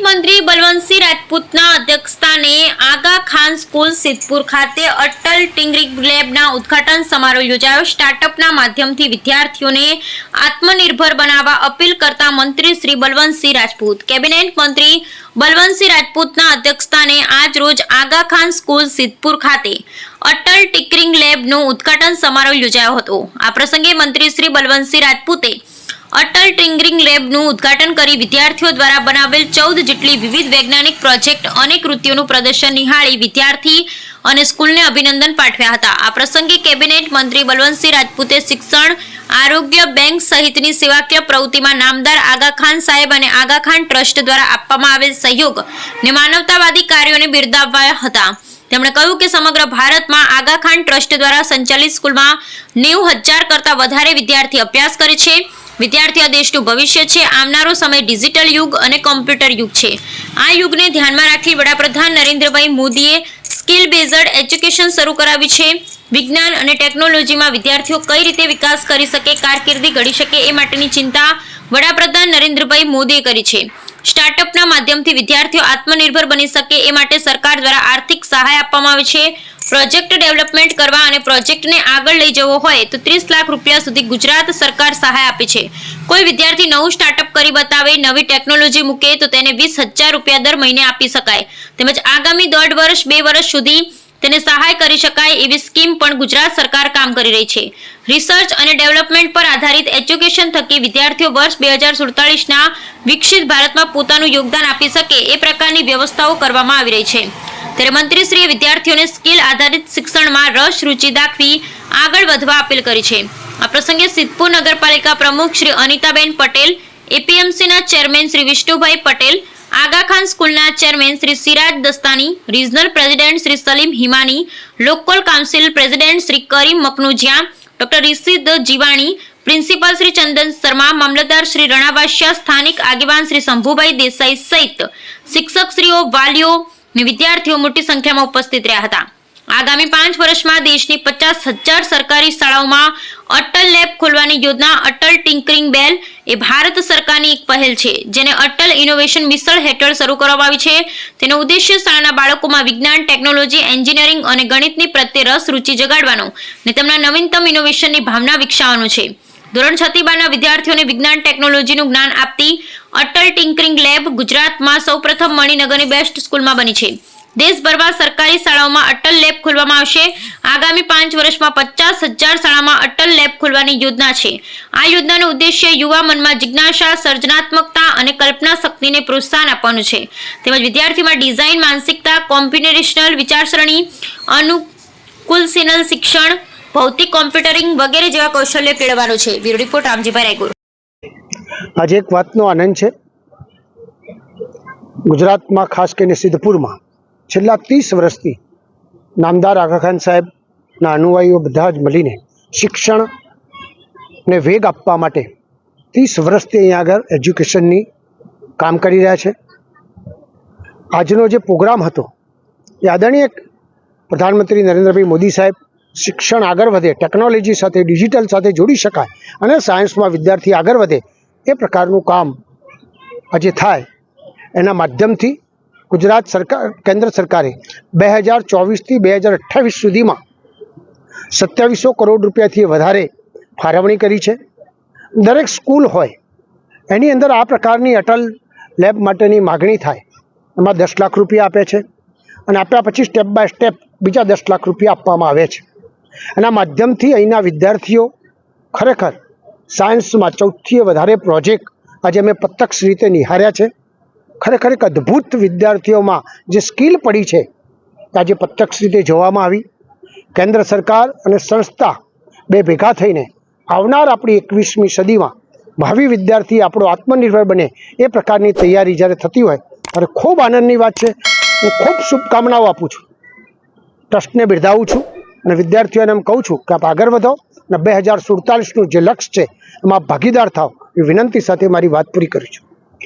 મંત્રી બલવંતસિંહ રાજપૂતના અધ્યક્ષસ્થાને આગા ખાન સ્કૂલ સિદ્ધપુર ખાતે અટલ ટિંકરિંગ લેબના ઉદ્ઘાટન સમારોહ યોજાયો। સ્ટાર્ટઅપના માધ્યમથી વિદ્યાર્થીઓને આત્મનિર્ભર બનાવવા અપીલ કરતા મંત્રી શ્રી બલવંતસિંહ રાજપૂત। કેબિનેટ મંત્રી બલવંતસિંહ રાજપૂતના અધ્યક્ષસ્થાને આજ રોજ આગા ખાન સ્કૂલ સિદ્ધપુર ખાતે અટલ ટિંકરિંગ લેબનો ઉદ્ઘાટન સમારોહ યોજાયો હતો। આ પ્રસંગે મંત્રી શ્રી બલવંતસિંહ રાજપૂતે અટલ ટિંકરિંગ લેબનું ઉદ્ઘાટન કરી વિદ્યાર્થીઓ દ્વારા બનાવેલ 14 જેટલી વિવિધ વૈજ્ઞાનિક પ્રોજેક્ટ અને કૃતિઓનું પ્રદર્શન નિહાળી વિદ્યાર્થી અને સ્કૂલને અભિનંદન પાઠવ્યા હતા। આ પ્રસંગે કેબિનેટ મંત્રી બલવંતસિંહ રાજપૂતે શિક્ષણ, આરોગ્ય, બેંક સહિતની સેવાકીય પ્રવૃત્તિમાં નામદાર આગા ખાન સાહેબ અને આગા ખાન ટ્રસ્ટ દ્વારા આપવામાં આવેલ સહયોગ અને માનવતાવાદી કાર્યોને બિરદાવ્યા હતા। તેમણે કહ્યું કે સમગ્ર ભારતમાં આગા ખાન ટ્રસ્ટ દ્વારા સંચાલિત સ્કૂલમાં 90,000 કરતાં વધારે વિદ્યાર્થી અભ્યાસ કરે છે। વિદ્યાર્થીઓ દેશનું ભવિષ્ય છે। આવનારો સમય ડિજિટલ યુગ અને કોમ્પ્યુટર યુગ છે। આ યુગને ધ્યાનમાં રાખી વડાપ્રધાન નરેન્દ્રભાઈ મોદીએ સ્કિલ બેઝડ એજ્યુકેશન શરૂ કરાવી છે। વિજ્ઞાન અને ટેકનોલોજીમાં વિદ્યાર્થીઓ કઈ રીતે વિકાસ કરી શકે, કારકિર્દી ઘડી શકે એ માટેની ચિંતા વડાપ્રધાન નરેન્દ્રભાઈ મોદીએ કરી છે। સ્ટાર્ટઅપના માધ્યમથી વિદ્યાર્થીઓ આત્મનિર્ભર બની શકે એ માટે સરકાર દ્વારા આર્થિક સહાય આપવામાં આવે છે। પ્રોજેક્ટ ડેવલપમેન્ટ કરવા અને પ્રોજેક્ટને આગળ લઈ જવો હોય તો 30 લાખ રૂપિયા સુધી ગુજરાત સરકાર સહાય આપે છે। કોઈ વિદ્યાર્થી નવું સ્ટાર્ટઅપ કરી બતાવે, નવી ટેકનોલોજી મૂકે તો તેને 20,000 રૂપિયા દર મહિને આપી શકાય। તેમજ આગામી 1.5 વર્ષ 2 વર્ષ સુધી તેને સહાય કરી શકાય એવી સ્કીમ પણ ગુજરાત સરકાર કામ કરી રહી છે। રિસર્ચ અને ડેવલપમેન્ટ પર આધારિત એજ્યુકેશન થકી વિદ્યાર્થીઓ વર્ષ 2047ના વિકસિત ભારતમાં પોતાનું યોગદાન આપી શકે એ પ્રકારની વ્યવસ્થાઓ કરવામાં આવી રહી છે। ત્યારે મંત્રીશ્રીએ વિદ્યાર્થીઓને સ્કિલ આધારિત શિક્ષણમાં રસ રુચિ દાખવી આગળ વધવા અપીલ કરી છે। આ પ્રસંગે સિદ્ધપુર નગરપાલિકા પ્રમુખ શ્રી અનિતાબેન પટેલ, એપીએમસીના ચેરમેન શ્રી વિષ્ણુભાઈ પટેલ, આગા ખાન સ્કૂલના chairman Shri Siraj Dastani, regional president Shri Salim Himani, local council president Shri Karim Makanujiya, doctor Rishid Jivani, principal Shri Chandan Sharma, મામલતદાર શ્રી રણાવાસિયા, સ્થાનિક આગેવાન શ્રી શંભુભાઈ દેસાઈ સહિત શિક્ષકશ્રીઓ, વાલીઓ અને વિદ્યાર્થીઓ મોટી સંખ્યામાં ઉપસ્થિત રહ્યા હતા। આગામી 5 વર્ષમાં દેશની 50,000 સરકારી શાળાઓમાં અટલ લેબ ખોલવાની યોજના અટલ ટિંકરિંગ બેલ એ ભારત સરકારની એક પહેલ છે જેને અટલ ઇનોવેશન મિશન હેઠળ શરૂ કરવામાં આવી છે। તેનો ઉદ્દેશ્ય શાળાના બાળકોમાં વિજ્ઞાન, ટેકનોલોજી, એન્જિનિયરિંગ અને ગણિતની પ્રત્યે રસ રુચિ જગાડવાનો અને તેમના નવીનતમ ઇનોવેશનની ભાવના વિકસાવવાનો છે। ધોરણ 6 થી 12ના વિદ્યાર્થીઓને વિજ્ઞાન ટેકનોલોજીનું જ્ઞાન આપતી અટલ ટિંકરિંગ લેબ ગુજરાતમાં સૌપ્રથમ મણિનગરની બેસ્ટ સ્કૂલમાં બની છે। દેશભરમાં સરકારી શાળાઓમાં અટલ લેબ ખોલવામાં આવશે। આગામી 5 વર્ષમાં 50,000 શાળામાં અટલ લેબ ખોલવાની યોજના છે। આ યોજનાનો ઉદ્દેશ્ય યુવા મનમાં જિજ્ઞાસા, સર્જનાત્મકતા અને કલ્પના શક્તિને પ્રોત્સાહન આપવાનું છે તેમજ વિદ્યાર્થીમાં ડિઝાઇન માનસિકતા, કોમ્પ્યુટેશનલ વિચારસરણી, અનુકૂલનશીલ શિક્ષણ, ભૌતિક કોમ્પ્યુટરિંગ વગેરે જેવા કૌશલ્ય કેળવવાનું છે। Bureau report Ramjibhai Raygur. આજે એક વાતનો આનંદ છે, ગુજરાતમાં ખાસ કરીને સિદ્ધપુરમાં છેલ્લા 30 વર્ષથી નામદાર આગા ખાન સાહેબના અનુયાયીઓ બધા જ મળીને શિક્ષણને વેગ આપવા માટે 30 વર્ષથી અહીંયા આગળ એજ્યુકેશનની કામ કરી રહ્યા છે। આજનો જે પ્રોગ્રામ હતો એ આદરણીય પ્રધાનમંત્રી નરેન્દ્રભાઈ મોદી સાહેબ શિક્ષણ આગળ વધે, ટેકનોલોજી સાથે, ડિજિટલ સાથે જોડી શકાય અને સાયન્સમાં વિદ્યાર્થી આગળ વધે એ પ્રકારનું કામ આજે થાય એના માધ્યમથી ગુજરાત સરકાર, કેન્દ્ર સરકારે 2024થી 2028 સુધીમાં 2700 કરોડ રૂપિયાથી વધારે ફાળવણી કરી છે। દરેક સ્કૂલ હોય એની અંદર આ પ્રકારની અટલ લેબ માટેની માગણી થાય એમાં 10 લાખ રૂપિયા આપે છે અને આપ્યા પછી સ્ટેપ બાય સ્ટેપ બીજા 10 લાખ રૂપિયા આપવામાં આવે છે। એના માધ્યમથી અહીંના વિદ્યાર્થીઓ ખરેખર સાયન્સમાં 14થી વધારે પ્રોજેક્ટ આજે અમે પ્રત્યક્ષ રીતે નિહાળ્યા છે। ખરેખર એક અદ્ભુત વિદ્યાર્થીઓમાં જે સ્કિલ પડી છે આજે પ્રત્યક્ષ રીતે જોવામાં આવી। કેન્દ્ર સરકાર અને સંસ્થા બે ભેગા થઈને આવનાર આપણી 21મી સદીમાં ભાવિ વિદ્યાર્થી આપણો આત્મનિર્ભર બને એ પ્રકારની તૈયારી જ્યારે થતી હોય ત્યારે ખૂબ આનંદની વાત છે। હું ખૂબ શુભકામનાઓ આપું છું, ટ્રસ્ટને બિરદાવું છું અને વિદ્યાર્થીઓને એમ કહું છું કે આપ આગળ વધો અને 2047નું જે લક્ષ્ય છે એમાં ભાગીદાર થાવ એ વિનંતી સાથે મારી વાત પૂરી કરું છું।